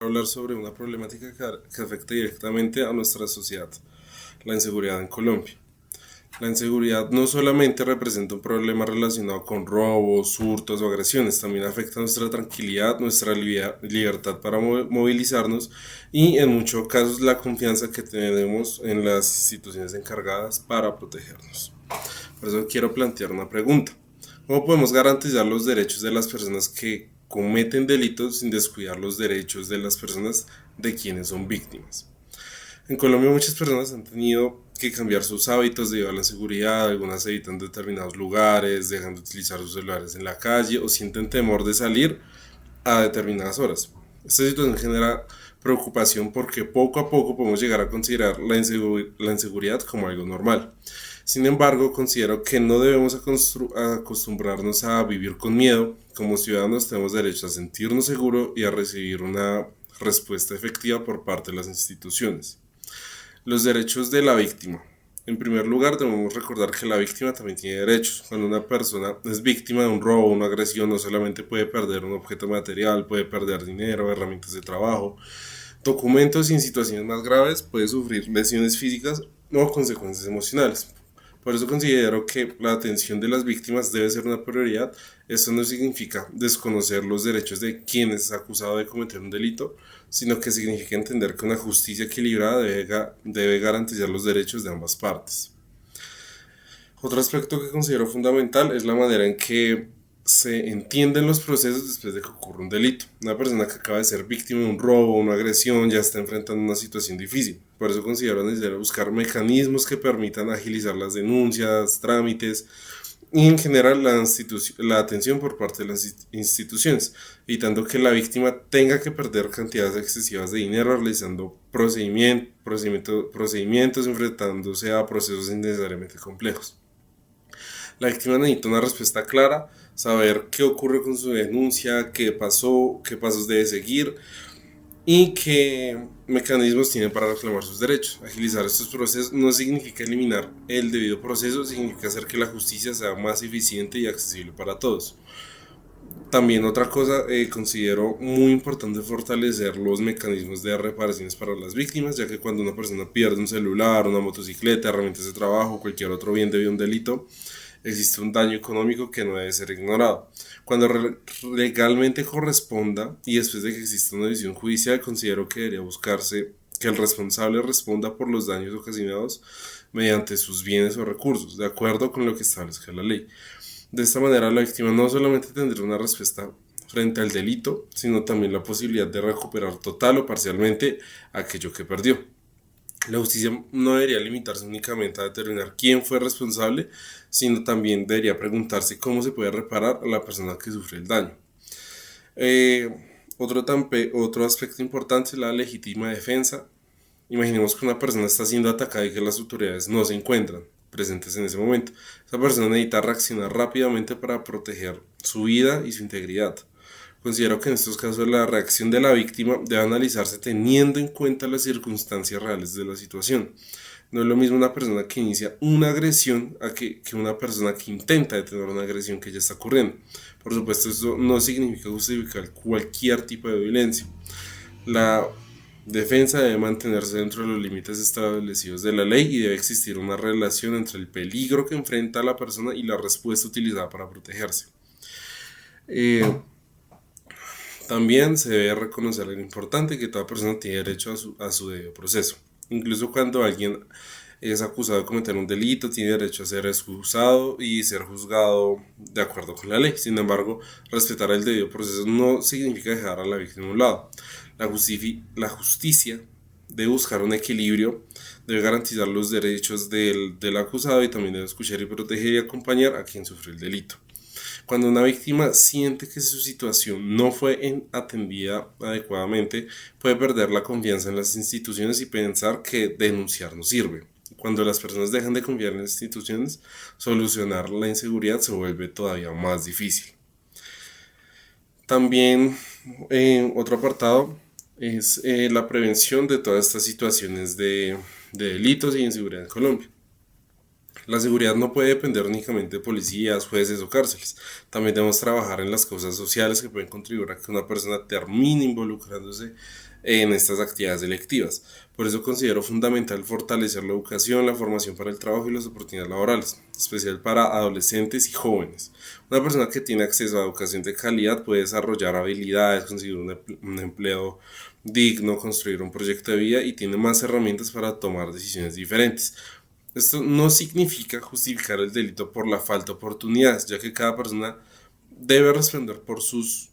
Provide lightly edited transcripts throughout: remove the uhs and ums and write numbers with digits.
Hablar sobre una problemática que afecta directamente a nuestra sociedad, la inseguridad en Colombia. La inseguridad no solamente representa un problema relacionado con robos, hurtos o agresiones, también afecta nuestra tranquilidad, nuestra libertad para movilizarnos y en muchos casos la confianza que tenemos en las instituciones encargadas para protegernos. Por eso quiero plantear una pregunta. ¿Cómo podemos garantizar los derechos de las personas que cometen delitos sin descuidar los derechos de las personas de quienes son víctimas? En Colombia muchas personas han tenido que cambiar sus hábitos debido a la inseguridad, algunas evitan determinados lugares, dejan de utilizar sus celulares en la calle o sienten temor de salir a determinadas horas. Esta situación genera preocupación porque poco a poco podemos llegar a considerar la inseguridad como algo normal. Sin embargo, considero que no debemos acostumbrarnos a vivir con miedo. Como ciudadanos tenemos derecho a sentirnos seguros y a recibir una respuesta efectiva por parte de las instituciones. Los derechos de la víctima. En primer lugar, debemos recordar que la víctima también tiene derechos. Cuando una persona es víctima de un robo o una agresión, no solamente puede perder un objeto material, puede perder dinero, herramientas de trabajo, documentos y en situaciones más graves puede sufrir lesiones físicas o consecuencias emocionales. Por eso considero que la atención de las víctimas debe ser una prioridad. Esto no significa desconocer los derechos de quien es acusado de cometer un delito, sino que significa entender que una justicia equilibrada debe garantizar los derechos de ambas partes. Otro aspecto que considero fundamental es la manera en que se entienden los procesos después de que ocurre un delito. Una persona que acaba de ser víctima de un robo o una agresión ya está enfrentando una situación difícil. Por eso considero necesario buscar mecanismos que permitan agilizar las denuncias, trámites y en general la atención por parte de las instituciones, evitando que la víctima tenga que perder cantidades excesivas de dinero realizando procedimientos enfrentándose a procesos innecesariamente complejos. La víctima necesita una respuesta clara, saber qué ocurre con su denuncia, qué pasó, qué pasos debe seguir y qué mecanismos tiene para reclamar sus derechos. Agilizar estos procesos no significa eliminar el debido proceso, significa hacer que la justicia sea más eficiente y accesible para todos. También otra cosa, considero muy importante fortalecer los mecanismos de reparaciones para las víctimas, ya que cuando una persona pierde un celular, una motocicleta, herramientas de trabajo, cualquier otro bien debido a un delito, existe un daño económico que no debe ser ignorado. Cuando legalmente corresponda y después de que exista una decisión judicial, considero que debería buscarse que el responsable responda por los daños ocasionados mediante sus bienes o recursos, de acuerdo con lo que establezca la ley. De esta manera, la víctima no solamente tendrá una respuesta frente al delito, sino también la posibilidad de recuperar total o parcialmente aquello que perdió. La justicia no debería limitarse únicamente a determinar quién fue responsable, sino también debería preguntarse cómo se puede reparar a la persona que sufrió el daño. Eh, otro aspecto importante es la legítima defensa. Imaginemos que una persona está siendo atacada y que las autoridades no se encuentran presentes en ese momento. Esa persona necesita reaccionar rápidamente para proteger su vida y su integridad. Considero que en estos casos la reacción de la víctima debe analizarse teniendo en cuenta las circunstancias reales de la situación. No es lo mismo una persona que inicia una agresión que una persona que intenta detener una agresión que ya está ocurriendo. Por supuesto, esto no significa justificar cualquier tipo de violencia. La defensa debe mantenerse dentro de los límites establecidos de la ley y debe existir una relación entre el peligro que enfrenta la persona y la respuesta utilizada para protegerse. Eh, También se debe reconocer lo importante que toda persona tiene derecho a su debido proceso. Incluso cuando alguien es acusado de cometer un delito, tiene derecho a ser excusado y ser juzgado de acuerdo con la ley. Sin embargo, respetar el debido proceso no significa dejar a la víctima a un lado. La justicia debe buscar un equilibrio, debe garantizar los derechos del acusado y también debe escuchar y proteger y acompañar a quien sufrió el delito. Cuando una víctima siente que su situación no fue atendida adecuadamente, puede perder la confianza en las instituciones y pensar que denunciar no sirve. Cuando las personas dejan de confiar en las instituciones, solucionar la inseguridad se vuelve todavía más difícil. También otro apartado es la prevención de todas estas situaciones de delitos y inseguridad en Colombia. La seguridad no puede depender únicamente de policías, jueces o cárceles. También debemos trabajar en las causas sociales que pueden contribuir a que una persona termine involucrándose en estas actividades delictivas. Por eso considero fundamental fortalecer la educación, la formación para el trabajo y las oportunidades laborales, especial para adolescentes y jóvenes. Una persona que tiene acceso a educación de calidad puede desarrollar habilidades, conseguir un empleo digno, construir un proyecto de vida y tiene más herramientas para tomar decisiones diferentes. Esto no significa justificar el delito por la falta de oportunidades, ya que cada persona debe responder por sus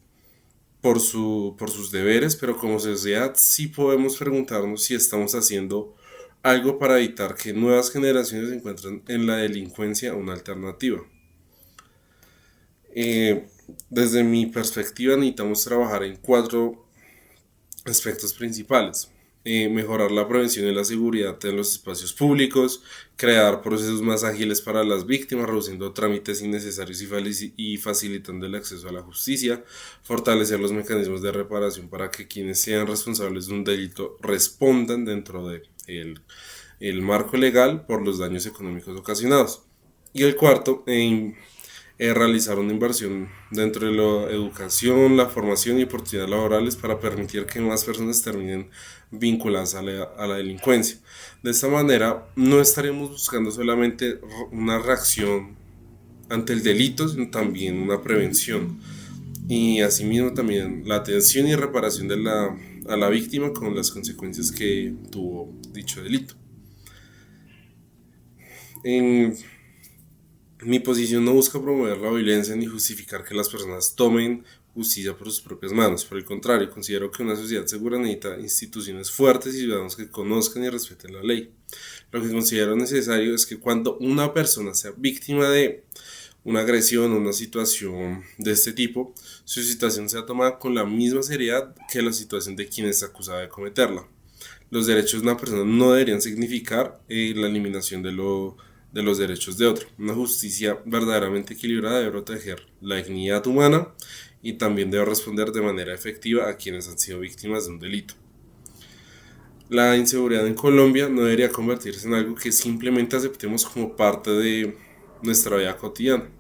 deberes, pero como sociedad sí podemos preguntarnos si estamos haciendo algo para evitar que nuevas generaciones encuentren en la delincuencia una alternativa. Eh, Desde mi perspectiva necesitamos trabajar en cuatro aspectos principales. Mejorar la prevención y la seguridad en los espacios públicos, crear procesos más ágiles para las víctimas, reduciendo trámites innecesarios y facilitando el acceso a la justicia, fortalecer los mecanismos de reparación para que quienes sean responsables de un delito respondan dentro de el marco legal por los daños económicos ocasionados. Y el cuarto, realizar una inversión dentro de la educación, la formación y oportunidades laborales para permitir que más personas terminen vinculadas a la delincuencia. De esta manera no estaremos buscando solamente una reacción ante el delito, sino también una prevención y asimismo también la atención y reparación a la víctima con las consecuencias que tuvo dicho delito. En, Mi posición no busca promover la violencia ni justificar que las personas tomen justicia por sus propias manos. Por el contrario, considero que una sociedad segura necesita instituciones fuertes y ciudadanos que conozcan y respeten la ley. Lo que considero necesario es que cuando una persona sea víctima de una agresión o una situación de este tipo, su situación sea tomada con la misma seriedad que la situación de quien está acusado de cometerla. Los derechos de una persona no deberían significar la eliminación de los derechos de otro. Una justicia verdaderamente equilibrada debe proteger la dignidad humana y también debe responder de manera efectiva a quienes han sido víctimas de un delito. La inseguridad en Colombia no debería convertirse en algo que simplemente aceptemos como parte de nuestra vida cotidiana.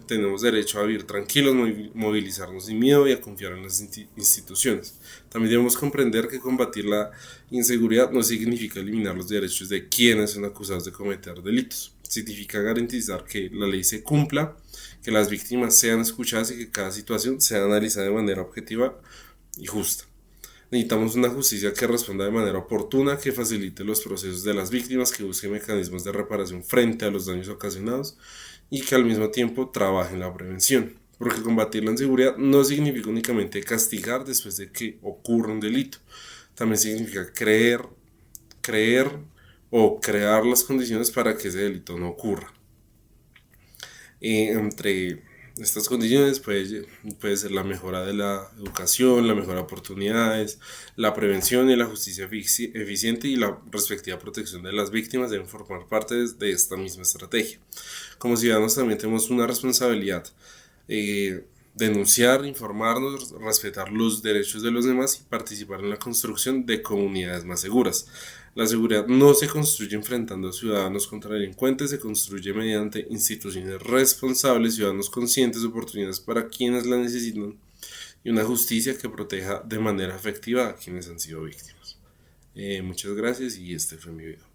Tenemos derecho a vivir tranquilos, movilizarnos sin miedo y a confiar en las instituciones. También debemos comprender que combatir la inseguridad no significa eliminar los derechos de quienes son acusados de cometer delitos. Significa garantizar que la ley se cumpla, que las víctimas sean escuchadas y que cada situación sea analizada de manera objetiva y justa. Necesitamos una justicia que responda de manera oportuna, que facilite los procesos de las víctimas, que busque mecanismos de reparación frente a los daños ocasionados y que al mismo tiempo trabaje en la prevención. Porque combatir la inseguridad no significa únicamente castigar después de que ocurra un delito. También significa creer o crear las condiciones para que ese delito no ocurra. Entre estas condiciones puede ser la mejora de la educación, la mejora de oportunidades, la prevención y la justicia eficiente y la respectiva protección de las víctimas deben formar parte de esta misma estrategia. Como ciudadanos también tenemos una responsabilidad, denunciar, informarnos, respetar los derechos de los demás y participar en la construcción de comunidades más seguras. La seguridad no se construye enfrentando a ciudadanos contra delincuentes, se construye mediante instituciones responsables, ciudadanos conscientes de oportunidades para quienes la necesitan y una justicia que proteja de manera efectiva a quienes han sido víctimas. Muchas gracias y este fue mi video.